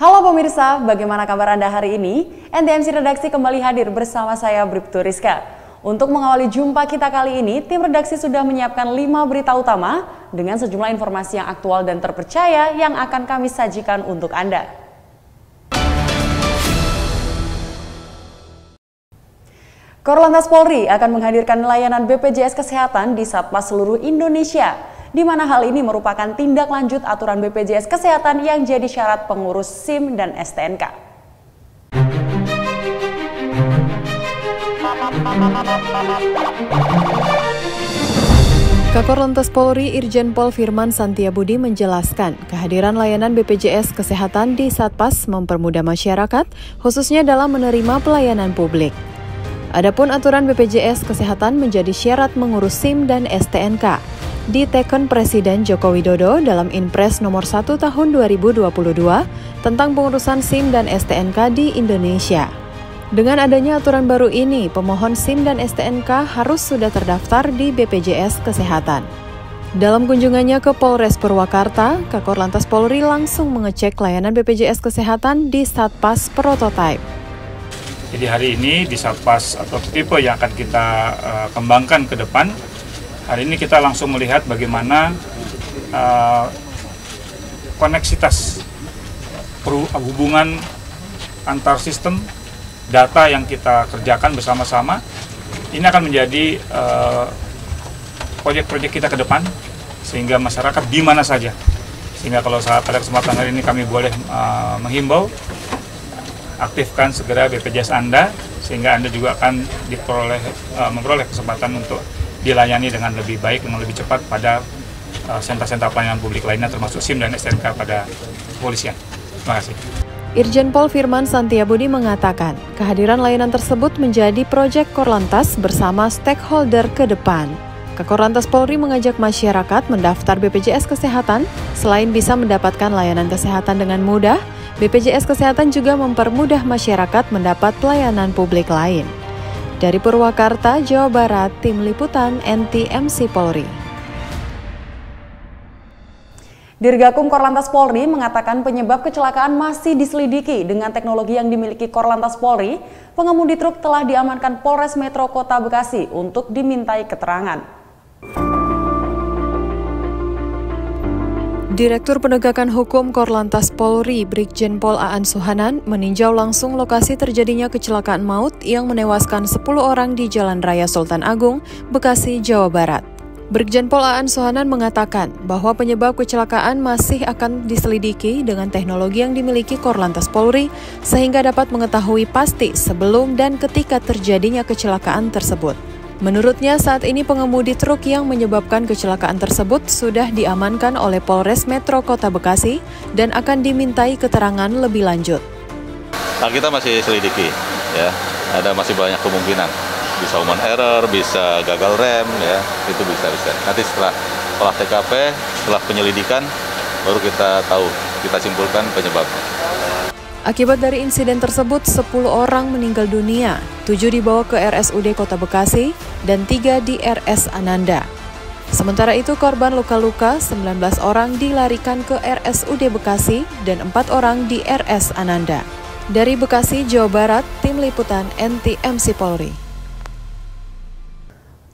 Halo pemirsa, bagaimana kabar Anda hari ini? NTMC Redaksi kembali hadir bersama saya Bribtu Rizka. Untuk mengawali jumpa kita kali ini, tim redaksi sudah menyiapkan 5 berita utama dengan sejumlah informasi yang aktual dan terpercaya yang akan kami sajikan untuk Anda. Korlantas Polri akan menghadirkan layanan BPJS Kesehatan di Satpas seluruh Indonesia, di mana hal ini merupakan tindak lanjut aturan BPJS Kesehatan yang jadi syarat pengurus SIM dan STNK. Korlantas Polri Irjen Pol Firman Santiabudi menjelaskan kehadiran layanan BPJS Kesehatan di Satpas mempermudah masyarakat, khususnya dalam menerima pelayanan publik. Adapun aturan BPJS Kesehatan menjadi syarat mengurus SIM dan STNK, diteken Presiden Joko Widodo dalam Inpres nomor 1 tahun 2022 tentang pengurusan SIM dan STNK di Indonesia. Dengan adanya aturan baru ini, pemohon SIM dan STNK harus sudah terdaftar di BPJS Kesehatan. Dalam kunjungannya ke Polres Purwakarta, Korlantas Polri langsung mengecek layanan BPJS Kesehatan di Satpas Prototype. Jadi hari ini di Satpas atau tipe yang akan kita kembangkan ke depan, hari ini kita langsung melihat bagaimana koneksitas hubungan antar sistem data yang kita kerjakan bersama-sama. Ini akan menjadi proyek-proyek kita ke depan, sehingga masyarakat di mana saja. Sehingga kalau pada kesempatan hari ini kami boleh menghimbau, aktifkan segera BPJS Anda, sehingga Anda juga akan memperoleh kesempatan untuk dilayani dengan lebih baik, dengan lebih cepat pada sentra-sentra pelayanan publik lainnya, termasuk SIM dan STNK pada kepolisian. Terima kasih. Irjen Pol Firman Santiabudi mengatakan, kehadiran layanan tersebut menjadi proyek Korlantas bersama stakeholder ke depan. Korlantas Polri mengajak masyarakat mendaftar BPJS Kesehatan, selain bisa mendapatkan layanan kesehatan dengan mudah, BPJS Kesehatan juga mempermudah masyarakat mendapat pelayanan publik lain. Dari Purwakarta, Jawa Barat, Tim Liputan NTMC Polri. Dirgakum Korlantas Polri mengatakan penyebab kecelakaan masih diselidiki. Dengan teknologi yang dimiliki Korlantas Polri, pengemudi truk telah diamankan Polres Metro Kota Bekasi untuk dimintai keterangan. Direktur Penegakan Hukum Korlantas Polri Brigjen Pol Aan Suhanan meninjau langsung lokasi terjadinya kecelakaan maut yang menewaskan 10 orang di Jalan Raya Sultan Agung, Bekasi, Jawa Barat. Brigjen Pol Aan Suhanan mengatakan bahwa penyebab kecelakaan masih akan diselidiki dengan teknologi yang dimiliki Korlantas Polri sehingga dapat mengetahui pasti sebelum dan ketika terjadinya kecelakaan tersebut. Menurutnya, saat ini pengemudi truk yang menyebabkan kecelakaan tersebut sudah diamankan oleh Polres Metro Kota Bekasi dan akan dimintai keterangan lebih lanjut. Nah, kita masih selidiki, ya. Ada masih banyak kemungkinan. Bisa human error, bisa gagal rem, ya. Itu bisa. Nanti setelah olah TKP, setelah penyelidikan, baru kita tahu, kita simpulkan penyebabnya. Akibat dari insiden tersebut, 10 orang meninggal dunia, 7 dibawa ke RSUD Kota Bekasi, dan 3 di RS Ananda. Sementara itu, korban luka-luka 19 orang dilarikan ke RSUD Bekasi dan 4 orang di RS Ananda. Dari Bekasi, Jawa Barat, Tim Liputan NTMC Polri.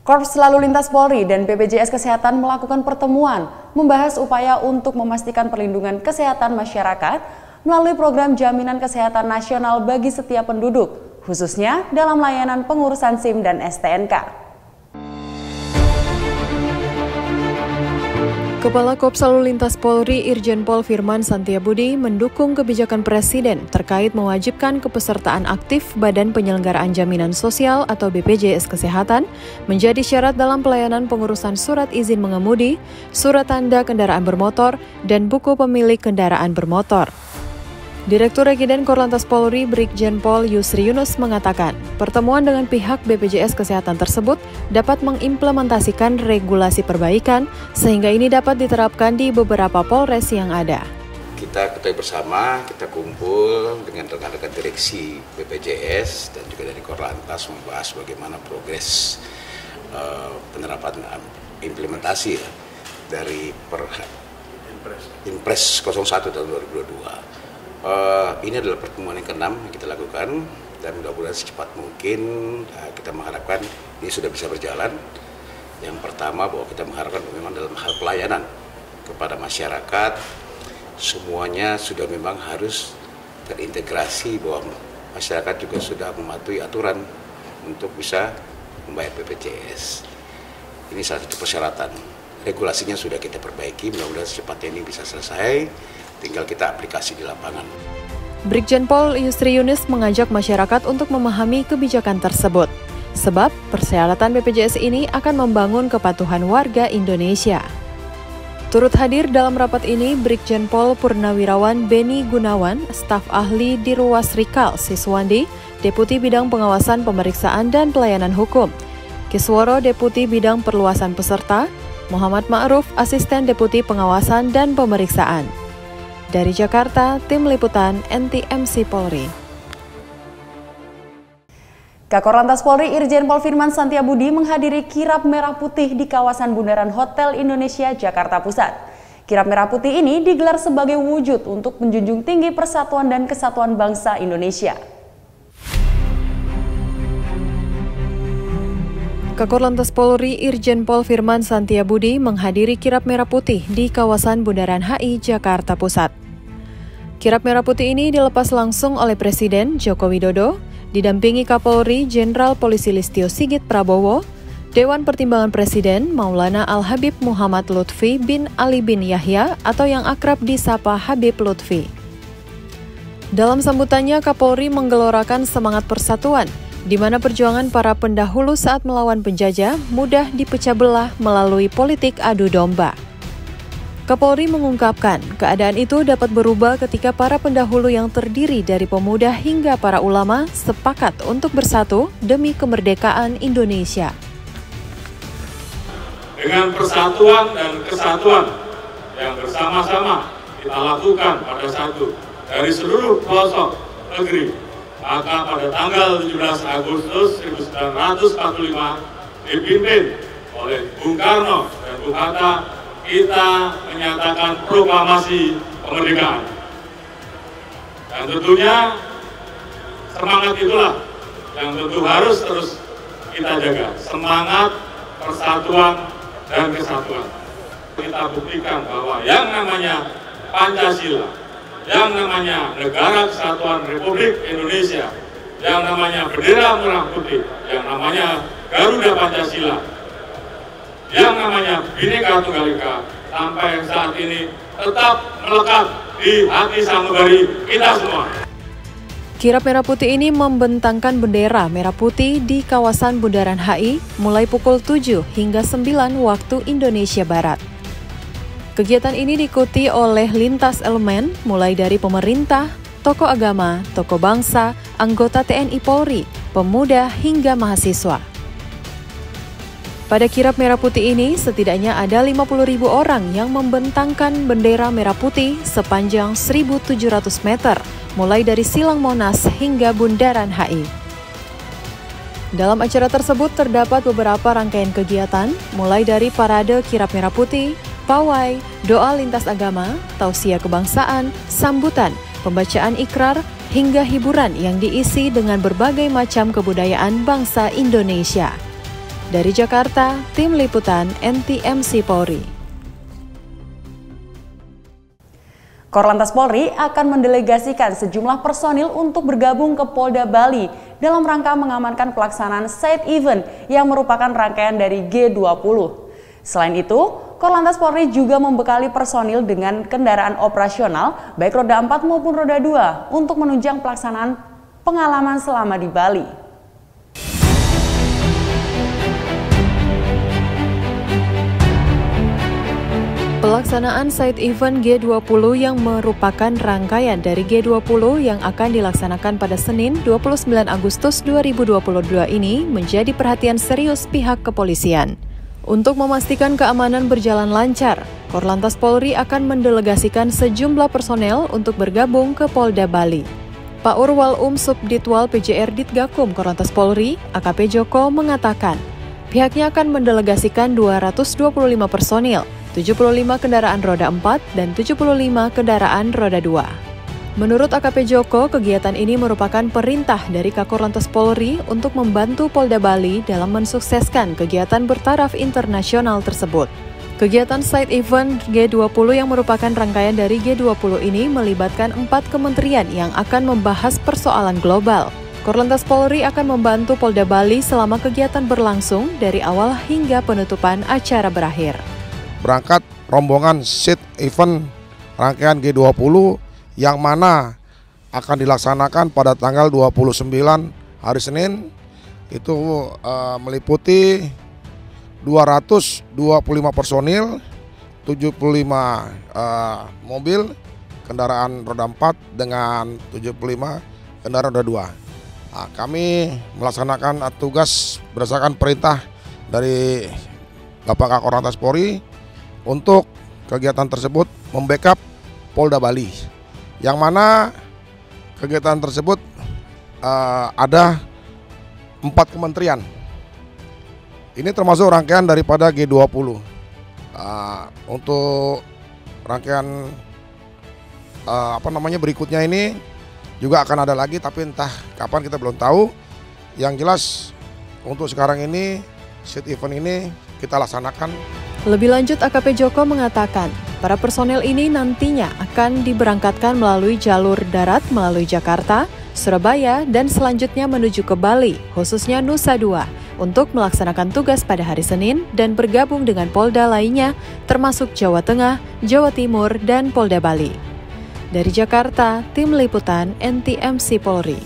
Korps Lalu Lintas Polri dan BPJS Kesehatan melakukan pertemuan, membahas upaya untuk memastikan perlindungan kesehatan masyarakat melalui program Jaminan Kesehatan Nasional bagi setiap penduduk, khususnya dalam layanan pengurusan SIM dan STNK. Kepala Korps Lalu Lintas Polri Irjen Pol Firman Santiabudi mendukung kebijakan Presiden terkait mewajibkan kepesertaan aktif Badan Penyelenggaraan Jaminan Sosial atau BPJS Kesehatan menjadi syarat dalam pelayanan pengurusan surat izin mengemudi, surat tanda kendaraan bermotor, dan buku pemilik kendaraan bermotor. Direktur Regiden Korlantas Polri Brigjen Pol Yusri Yunus mengatakan, pertemuan dengan pihak BPJS Kesehatan tersebut dapat mengimplementasikan regulasi perbaikan sehingga ini dapat diterapkan di beberapa Polres yang ada. Kita ketahui bersama, kita kumpul dengan rekan-rekan direksi BPJS dan juga dari Korlantas membahas bagaimana progres penerapan implementasi dari Inpres 01 tahun 2022. ini adalah pertemuan yang ke-6 yang kita lakukan, dan mudah-mudahan secepat mungkin kita mengharapkan ini sudah bisa berjalan. Yang pertama bahwa kita mengharapkan memang dalam hal pelayanan kepada masyarakat, semuanya sudah memang harus terintegrasi, bahwa masyarakat juga sudah mematuhi aturan untuk bisa membayar BPJS. Ini salah satu persyaratan. Regulasinya sudah kita perbaiki, mudah-mudahan secepatnya ini bisa selesai, tinggal kita aplikasi di lapangan. Brigjen Pol Yusri Yunus mengajak masyarakat untuk memahami kebijakan tersebut, sebab persyaratan BPJS ini akan membangun kepatuhan warga Indonesia. Turut hadir dalam rapat ini Brigjen Pol Purnawirawan Beni Gunawan, staf ahli Dirwas Rikal Siswandi, Deputi Bidang Pengawasan Pemeriksaan dan Pelayanan Hukum, Kisworo Deputi Bidang Perluasan Peserta, Muhammad Ma'ruf Asisten Deputi Pengawasan dan Pemeriksaan. Dari Jakarta, Tim Liputan NTMC Polri. Kakor Lantas Polri Irjen Pol Firman Santiabudi menghadiri kirap merah putih di kawasan Bundaran Hotel Indonesia, Jakarta Pusat. Kirap merah putih ini digelar sebagai wujud untuk menjunjung tinggi persatuan dan kesatuan bangsa Indonesia. Kakor Lantas Polri Irjen Pol Firman Santiabudi menghadiri kirap merah putih di kawasan Bundaran HI, Jakarta Pusat. Kirap merah putih ini dilepas langsung oleh Presiden Joko Widodo, didampingi Kapolri Jenderal Polisi Listio Sigit Prabowo, Dewan Pertimbangan Presiden Maulana Al-Habib Muhammad Lutfi bin Ali bin Yahya atau yang akrab disapa Habib Lutfi. Dalam sambutannya, Kapolri menggelorakan semangat persatuan, di mana perjuangan para pendahulu saat melawan penjajah mudah dipecah belah melalui politik adu domba. Kapolri mengungkapkan, keadaan itu dapat berubah ketika para pendahulu yang terdiri dari pemuda hingga para ulama sepakat untuk bersatu demi kemerdekaan Indonesia. Dengan persatuan dan kesatuan yang bersama-sama kita lakukan pada satu dari seluruh pelosok negeri, maka pada tanggal 17 Agustus 1945 dipimpin oleh Bung Karno dan Bung Hatta, kita menyatakan proklamasi kemerdekaan. Dan tentunya semangat itulah yang tentu harus terus kita jaga. Semangat persatuan dan kesatuan. Kita buktikan bahwa yang namanya Pancasila, yang namanya Negara Kesatuan Republik Indonesia, yang namanya bendera merah putih, yang namanya Garuda Pancasila, yang namanya Bhinneka Tunggal Ika, sampai saat ini tetap melekat di hati sanubari kita semua. Kirap merah putih ini membentangkan bendera merah putih di kawasan Bundaran HI mulai pukul 7 hingga 9 waktu Indonesia Barat. Kegiatan ini diikuti oleh lintas elemen mulai dari pemerintah, tokoh agama, tokoh bangsa, anggota TNI Polri, pemuda hingga mahasiswa. Pada kirap merah putih ini setidaknya ada 50.000 orang yang membentangkan bendera merah putih sepanjang 1.700 meter, mulai dari Silang Monas hingga Bundaran HI. Dalam acara tersebut terdapat beberapa rangkaian kegiatan, mulai dari parade kirap merah putih, pawai, doa lintas agama, tausiah kebangsaan, sambutan, pembacaan ikrar, hingga hiburan yang diisi dengan berbagai macam kebudayaan bangsa Indonesia. Dari Jakarta, Tim Liputan NTMC Polri. Korlantas Polri akan mendelegasikan sejumlah personil untuk bergabung ke Polda Bali dalam rangka mengamankan pelaksanaan side event yang merupakan rangkaian dari G20. Selain itu, Korlantas Polri juga membekali personil dengan kendaraan operasional baik roda 4 maupun roda 2 untuk menunjang pelaksanaan pengalaman selama di Bali. Pelaksanaan side event G20 yang merupakan rangkaian dari G20 yang akan dilaksanakan pada Senin 29 Agustus 2022 ini menjadi perhatian serius pihak kepolisian. Untuk memastikan keamanan berjalan lancar, Korlantas Polri akan mendelegasikan sejumlah personel untuk bergabung ke Polda Bali. Pak Urwal Subditwal PJR Ditgakum Korlantas Polri, AKP Joko mengatakan, pihaknya akan mendelegasikan 225 personil, 75 kendaraan roda 4 dan 75 kendaraan roda 2. Menurut AKP Joko, kegiatan ini merupakan perintah dari Kakor Lantas Polri untuk membantu Polda Bali dalam mensukseskan kegiatan bertaraf internasional tersebut. Kegiatan side event G20 yang merupakan rangkaian dari G20 ini melibatkan 4 kementerian yang akan membahas persoalan global. Korlantas Polri akan membantu Polda Bali selama kegiatan berlangsung dari awal hingga penutupan acara berakhir. Berangkat rombongan side event rangkaian G20 yang mana akan dilaksanakan pada tanggal 29 hari Senin, itu meliputi 225 personil, 75 mobil, kendaraan roda 4 dengan 75 kendaraan roda 2. Nah, kami melaksanakan tugas berdasarkan perintah dari Bapak Kakor Lantas Polri untuk kegiatan tersebut membackup Polda Bali. Yang mana kegiatan tersebut ada 4 kementerian. Ini termasuk rangkaian daripada G20. Untuk rangkaian berikutnya ini juga akan ada lagi, tapi entah kapan kita belum tahu. Yang jelas untuk sekarang ini side event ini kita laksanakan. Lebih lanjut, AKP Joko mengatakan, para personel ini nantinya akan diberangkatkan melalui jalur darat melalui Jakarta, Surabaya, dan selanjutnya menuju ke Bali, khususnya Nusa Dua, untuk melaksanakan tugas pada hari Senin dan bergabung dengan Polda lainnya, termasuk Jawa Tengah, Jawa Timur, dan Polda Bali. Dari Jakarta, Tim Liputan NTMC Polri.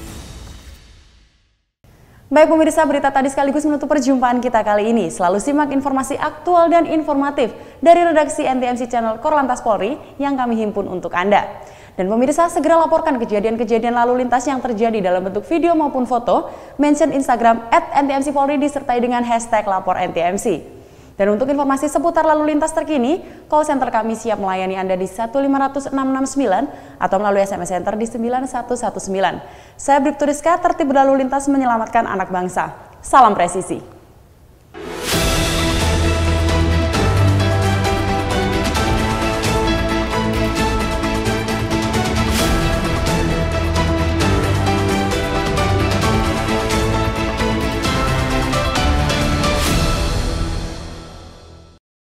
Baik pemirsa, berita tadi sekaligus menutup perjumpaan kita kali ini. Selalu simak informasi aktual dan informatif dari redaksi NTMC Channel Korlantas Polri yang kami himpun untuk Anda. Dan pemirsa, segera laporkan kejadian-kejadian lalu lintas yang terjadi dalam bentuk video maupun foto, mention Instagram @NTMC Polri disertai dengan hashtag lapor NTMC. Dan untuk informasi seputar lalu lintas terkini, call center kami siap melayani Anda di 1500669 atau melalui SMS Center di 9119. Saya Bribtu Rizka, tertib berlalu lintas menyelamatkan anak bangsa. Salam presisi.